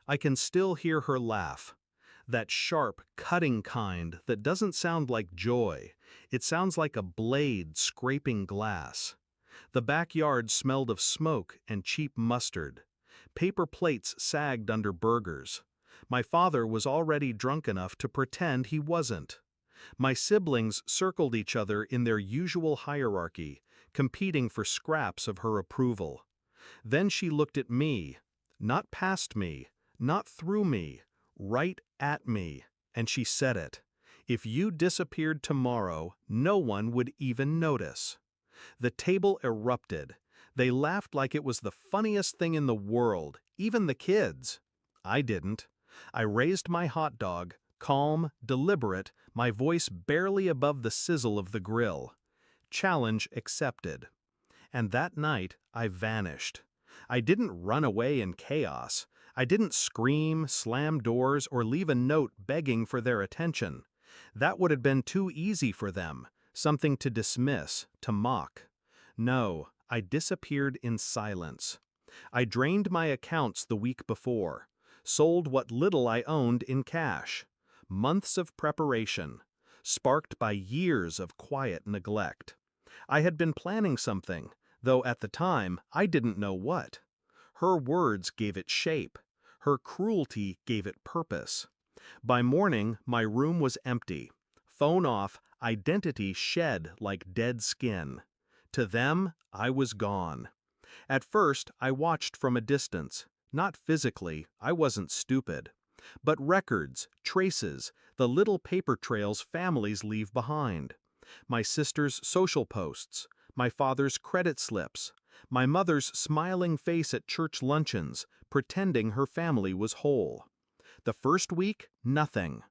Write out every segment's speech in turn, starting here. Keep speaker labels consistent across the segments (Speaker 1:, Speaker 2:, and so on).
Speaker 1: I can still hear her laugh. That sharp, cutting kind that doesn't sound like joy. It sounds like a blade scraping glass. The backyard smelled of smoke and cheap mustard. Paper plates sagged under burgers. My father was already drunk enough to pretend he wasn't. My siblings circled each other in their usual hierarchy, competing for scraps of her approval. Then she looked at me, not past me, not through me, right at me, and she said it. If you disappeared tomorrow, no one would even notice. The table erupted. They laughed like it was the funniest thing in the world, even the kids. I didn't. I raised my hot dog, calm, deliberate, my voice barely above the sizzle of the grill. Challenge accepted. And that night, I vanished. I didn't run away in chaos. I didn't scream, slam doors, or leave a note begging for their attention. That would have been too easy for them, something to dismiss, to mock. No, I disappeared in silence. I drained my accounts the week before, sold what little I owned in cash. Months of preparation, sparked by years of quiet neglect. I had been planning something, though at the time I didn't know what. Her words gave it shape. Her cruelty gave it purpose. By morning, my room was empty. Phone off, identity shed like dead skin. To them, I was gone. At first, I watched from a distance. Not physically, I wasn't stupid. But records, traces, the little paper trails families leave behind. My sister's social posts, my father's credit slips, my mother's smiling face at church luncheons, pretending her family was whole. The first week, nothing.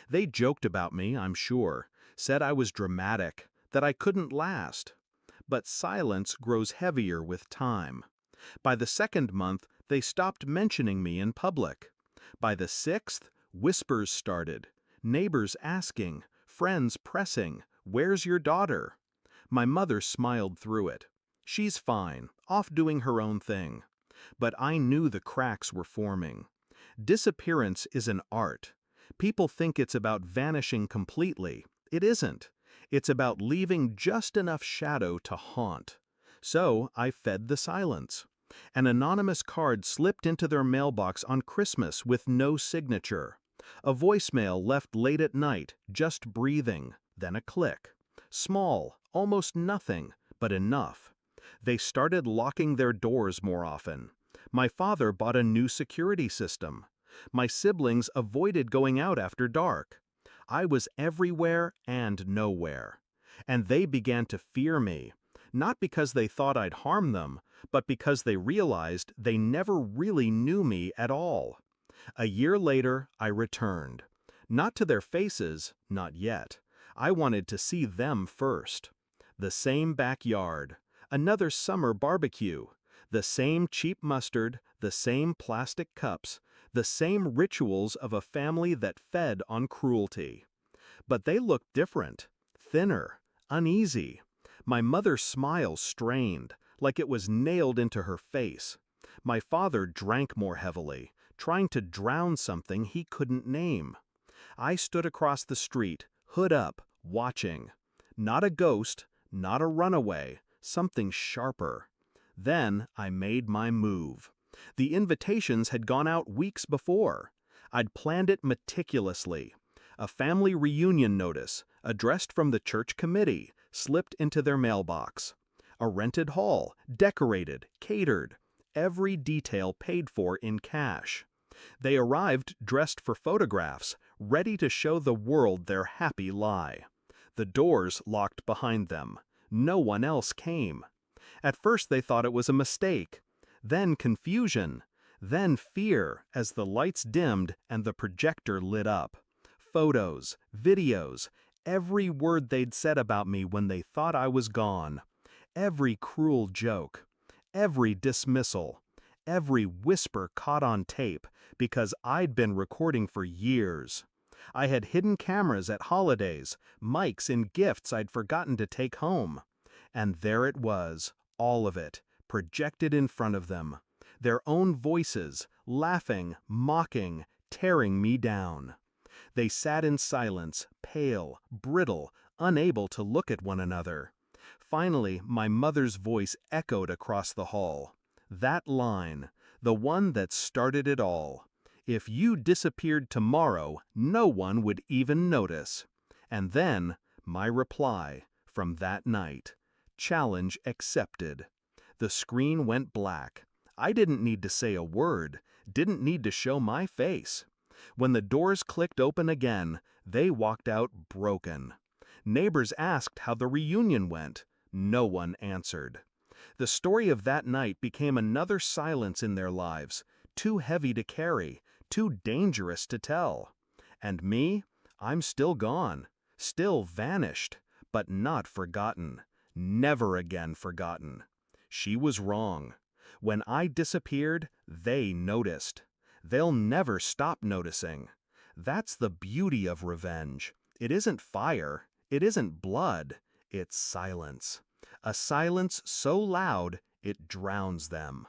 Speaker 1: They joked about me, I'm sure, said I was dramatic, that I couldn't last. But silence grows heavier with time. By the second month, they stopped mentioning me in public. By the sixth, whispers started, neighbors asking, friends pressing, "Where's your daughter?" My mother smiled through it. She's fine, off doing her own thing. But I knew the cracks were forming. Disappearance is an art. People think it's about vanishing completely. It isn't. It's about leaving just enough shadow to haunt. So I fed the silence. An anonymous card slipped into their mailbox on Christmas with no signature. A voicemail left late at night, just breathing, then a click. Small, almost nothing, but enough. They started locking their doors more often. My father bought a new security system. My siblings avoided going out after dark. I was everywhere and nowhere. And they began to fear me, not because they thought I'd harm them, but because they realized they never really knew me at all. A year later, I returned. Not to their faces, not yet. I wanted to see them first. The same backyard, another summer barbecue, the same cheap mustard, the same plastic cups, the same rituals of a family that fed on cruelty. But they looked different, thinner, uneasy. My mother's smile strained, like it was nailed into her face. My father drank more heavily, trying to drown something he couldn't name. I stood across the street, hood up, watching. Not a ghost, not a runaway, something sharper. Then I made my move. The invitations had gone out weeks before. I'd planned it meticulously. A family reunion notice, addressed from the church committee, slipped into their mailbox. A rented hall, decorated, catered, every detail paid for in cash. They arrived dressed for photographs, ready to show the world their happy lie. The doors locked behind them. No one else came. At first they thought it was a mistake, then confusion, then fear as the lights dimmed and the projector lit up. Photos, videos, every word they'd said about me when they thought I was gone. Every cruel joke, every dismissal, every whisper caught on tape because I'd been recording for years. I had hidden cameras at holidays, mics in gifts I'd forgotten to take home. And there it was, all of it, projected in front of them. Their own voices, laughing, mocking, tearing me down. They sat in silence, pale, brittle, unable to look at one another. Finally, my mother's voice echoed across the hall. That line, the one that started it all. If you disappeared tomorrow, no one would even notice. And then, my reply, from that night. Challenge accepted. The screen went black. I didn't need to say a word, didn't need to show my face. When the doors clicked open again, they walked out broken. Neighbors asked how the reunion went. No one answered. The story of that night became another silence in their lives, too heavy to carry, too dangerous to tell. And me? I'm still gone, still vanished, but not forgotten. Never again forgotten. She was wrong. When I disappeared, they noticed. They'll never stop noticing. That's the beauty of revenge. It isn't fire, it isn't blood, it's silence. A silence so loud it drowns them.